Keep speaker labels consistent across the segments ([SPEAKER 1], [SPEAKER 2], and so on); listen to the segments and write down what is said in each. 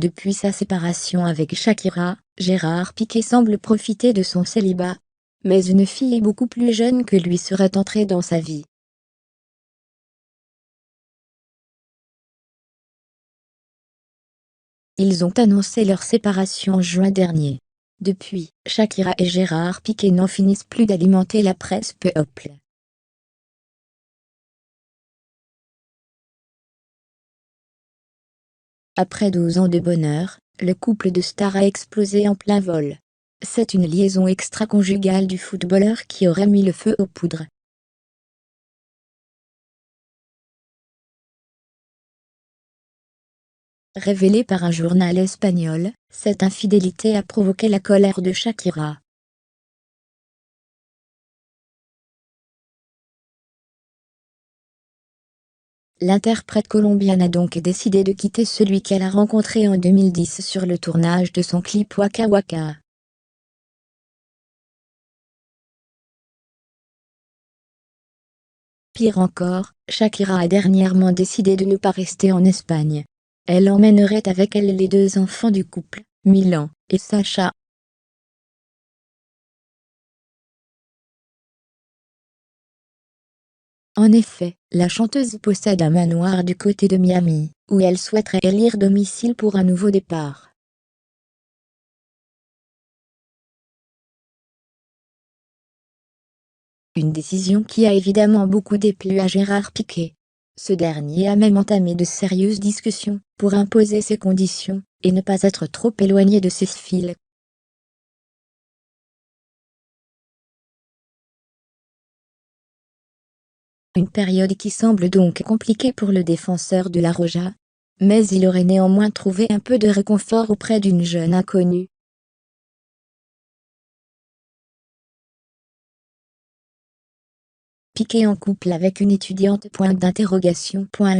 [SPEAKER 1] Depuis sa séparation avec Shakira, Gérard Piqué semble profiter de son célibat. Mais une fille beaucoup plus jeune que lui serait entrée dans sa vie. Ils ont annoncé leur séparation en juin dernier. Depuis, Shakira et Gérard Piqué n'en finissent plus d'alimenter la presse people. Après 12 ans de bonheur, le couple de stars a explosé en plein vol. C'est une liaison extra-conjugale du footballeur qui aurait mis le feu aux poudres. Révélée par un journal espagnol, cette infidélité a provoqué la colère de Shakira. L'interprète colombienne a donc décidé de quitter celui qu'elle a rencontré en 2010 sur le tournage de son clip Waka Waka. Pire encore, Shakira a dernièrement décidé de ne pas rester en Espagne. Elle emmènerait avec elle les 2 enfants du couple, Milan et Sacha. En effet, la chanteuse possède un manoir du côté de Miami, où elle souhaiterait élire domicile pour un nouveau départ. Une décision qui a évidemment beaucoup déplu à Gérard Piqué. Ce dernier a même entamé de sérieuses discussions pour imposer ses conditions et ne pas être trop éloigné de ses fils. Une période qui semble donc compliquée pour le défenseur de la Roja. Mais il aurait néanmoins trouvé un peu de réconfort auprès d'une jeune inconnue. Piqué en couple avec une étudiante.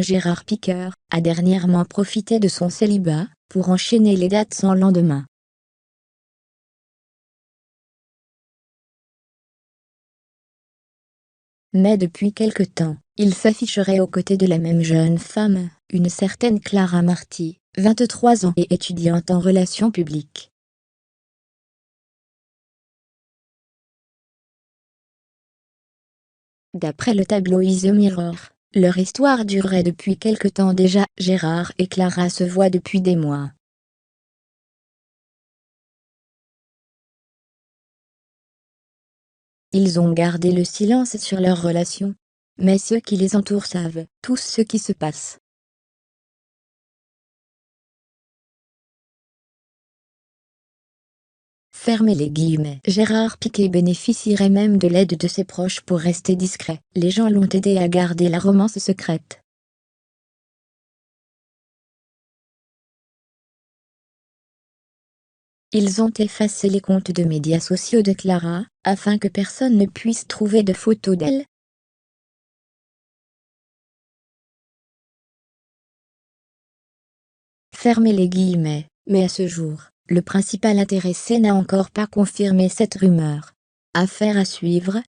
[SPEAKER 1] Gérard Piqueur a dernièrement profité de son célibat pour enchaîner les dates sans lendemain. Mais depuis quelque temps, il s'afficherait aux côtés de la même jeune femme, une certaine Clara Marti, 23 ans et étudiante en relations publiques. D'après le tabloïd The Mirror, leur histoire durerait depuis quelque temps déjà. Gérard et Clara se voient depuis des mois. Ils ont gardé le silence sur leur relation. Mais ceux qui les entourent savent tout ce qui se passe. Fermez les guillemets. Gérard Piqué bénéficierait même de l'aide de ses proches pour rester discret. Les gens l'ont aidé à garder la romance secrète. Ils ont effacé les comptes de médias sociaux de Clara, afin que personne ne puisse trouver de photos d'elle. Fermez les guillemets. Mais à ce jour, le principal intéressé n'a encore pas confirmé cette rumeur. Affaire à suivre.